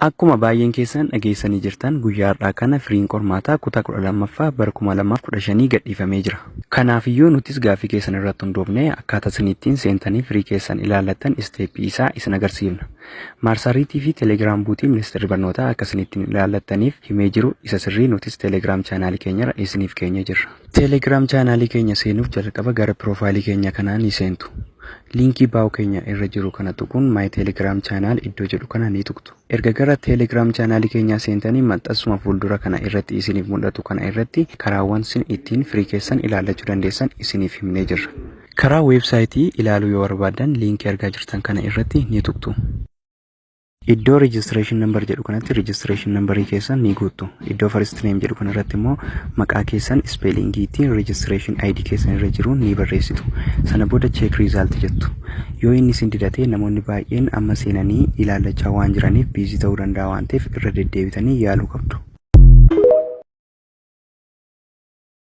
Akkuma baay'een keessan dhageessanii jirtan guyyaa har'aa kana firiin qormaataa kutaa 12ffaa bara 2015 gadhiifamee jira. Kanaafiyyuu nutis gaaffii keessan irratti hundoofnee akkaataa isin ittiin seentanii firii keessan ilaallattan isteeppii isaa isin agarsiifna. Marsariitii fi teelegiraam buutii ministeerri barnootaa akka isin ittiin ilaallattaniif himee jiru isa sirrii nutis teelegiraam chaanaalii keenyarra isiniif keenya jirra. Teelegiraam chaanaalii keenya seenuuf jalqaba gara piroofaayilii keenya kanaa ni seentu. Linkii baa'u keenya irra jiru kana tuquun maay teelegiraam chaanaal iddoo jedhu kana ni tuqtu. Erga gara teelegiraam chaanaalii keenyaa seentanii maxxansuma fuuldura kana irratti isiniif mul'atu kana irratti karaawwan isin ittiin firii keessan ilaallachuu dandeessan isiniif himnee jirra. Karaa weebsaayitii ilaaluu yoo barbaadan liinkii argaa jirtan kana irratti ni tuqtu. Iddoo registration number jedhu kanatti registration numberii keessan ni guuttu. Iddoo first name jedhu kana irratti immoo maqaa keessan spellingiitiin registration ID keessan irra jiru ni barreessitu. Sana booda check result jettu. Yoo inni isin didate namoonni baay'een amma seenanii ilaallachaa waan jiraniif biizii ta'uu danda'a waan ta'eef irra deddeebitanii yaaluu qabdu.